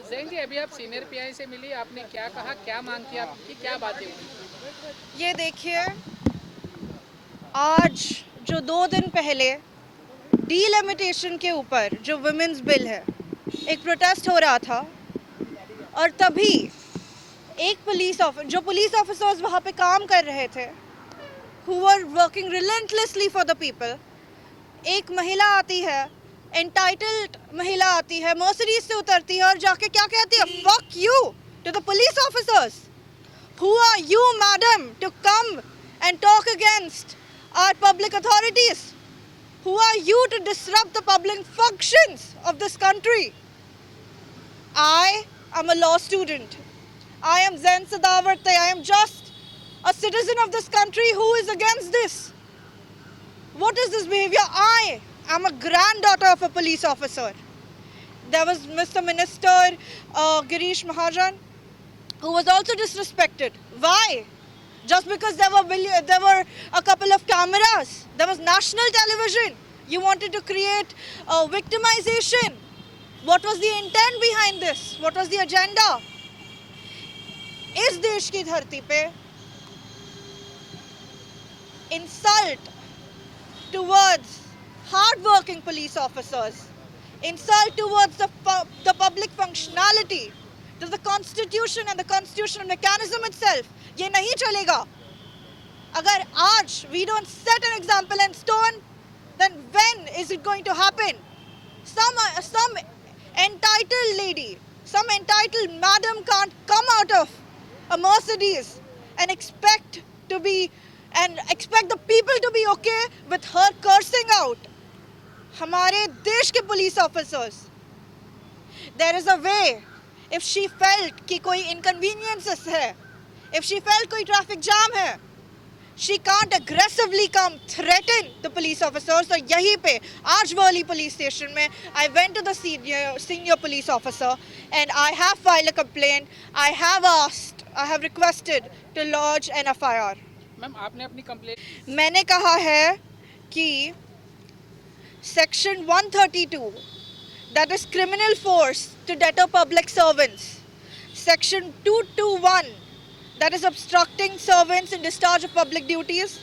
जैन जी, अभी आप senior pi से मिली, आपने क्या कहा, क्या मांग की आपकी, क्या बातें हुई? ये देखिए, आज जो 2 दिन पहले डीलिमिटेशन के ऊपर जो वुमेन्स बिल है, एक प्रोटेस्ट हो रहा था और तभी एक जो पुलिस ऑफिसर्स वहाँ पे काम कर रहे थे, who were working relentlessly for the people, एक महिला आती है, एंटाइटल्ड महिला आती है, मर्सिडीज से उतरती है और जाके क्या कहती है, fuck you to the police officers. Who are you, madam, to come and talk against our public authorities? Who are you to disrupt the public functions of this country? I am a law student. I am Zen Sadavarte. I am just a citizen of this country who is against this. What is this behavior? I am a granddaughter of a police officer. There was Mr. Minister Girish Mahajan, who was also disrespected. Why? Just because there were a couple of cameras. There was national television. You wanted to create victimization. What was the intent behind this? What was the agenda? इस देश की धरती पे insult towards hard-working police officers, insult towards the public functionality, to the constitution and the constitutional mechanism itself, ये नहीं चलेगा. अगर आज we don't set an example in stone, then when is it going to happen? Some entitled lady, some entitled madam can't come out of a Mercedes and expect the people to be okay with her cursing out. हमारे देश के police officers, there is a way. If she felt कि कोई inconveniences है, if she felt कोई traffic jam है, she can't aggressively come threaten the police officers. तो यहीं पे आज वाली police station में I went to the senior police officer and I have filed a complaint. I have requested to lodge an FIR. Ma'am, आपने अपनी complaint मैंने कहा है कि Section 132, that is criminal force to deter public servants. Section 221, that is obstructing servants in discharge of public duties.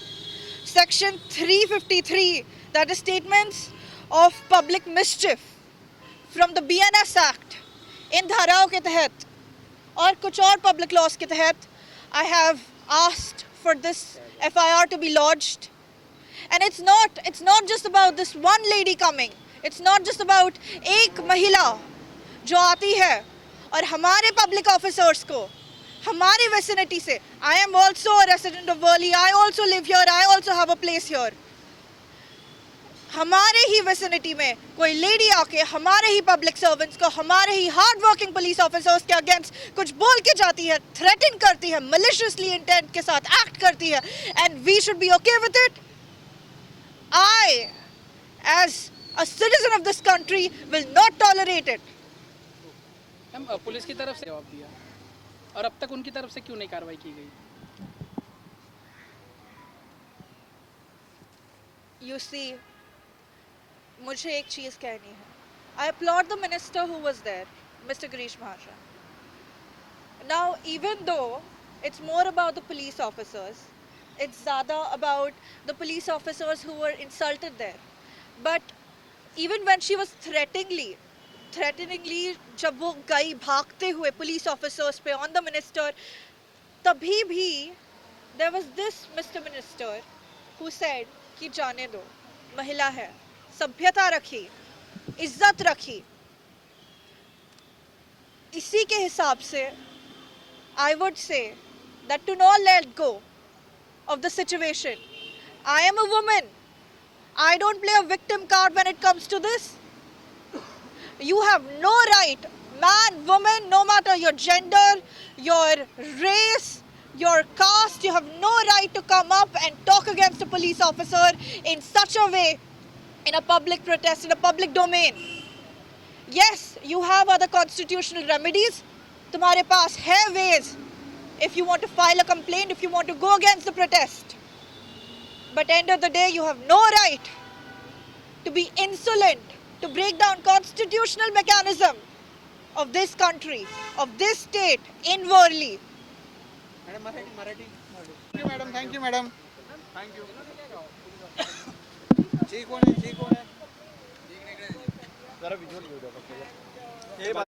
Section 353, that is statements of public mischief from the BNS Act. इन धाराओं के तहत और कुछ और public laws के तहत I have asked for this FIR to be lodged. And it's not just about this one lady coming. It's not just about एक महिला जो आती है और हमारे public officers को हमारी vicinity से, I am also a resident of Worli, I also live here, I also have a place here. हमारे ही vicinity में कोई lady आके हमारे ही public servants को, हमारे ही hard working police officers के against कुछ बोल के जाती है, threaten करती है, maliciously intent के साथ act करती है, and we should be okay with it. I, as a citizen of this country, will not tolerate it. Ma'am, police की तरफ से जवाब दिया और अब तक उनकी तरफ से क्यों नहीं कार्रवाई की गई? You see, मुझे एक चीज़ कहनी है. I applaud the minister who was there, Mr. Girish Mahajan. Now, even though it's more about the police officers, it's ज़्यादा about the police officers who were insulted there. But even when she was threateningly जब वो गई भागते हुए police officers पे on the minister, तभी भी there was this Mr. Minister who said कि जाने दो, महिला है, सभ्यता रखी, इज्जत रखी. इसी के हिसाब से I would say that to not let go of the situation. I am a woman. I don't play a victim card when it comes to this. You have no right, man, woman, no matter your gender, your race, your caste, you have no right to come up and talk against a police officer in such a way, in a public protest, in a public domain. Yes, you have other constitutional remedies. तुम्हारे पास है ways if you want to file a complaint, if you want to go against the protest. But end of the day, you have no right to be insolent, to break down constitutional mechanism. of this country, of this state in Worli. Thank you madam, thank you madam, thank you. जी कोण आहे, जी कोण आहे, जरा visual घेऊ द्या फक्त.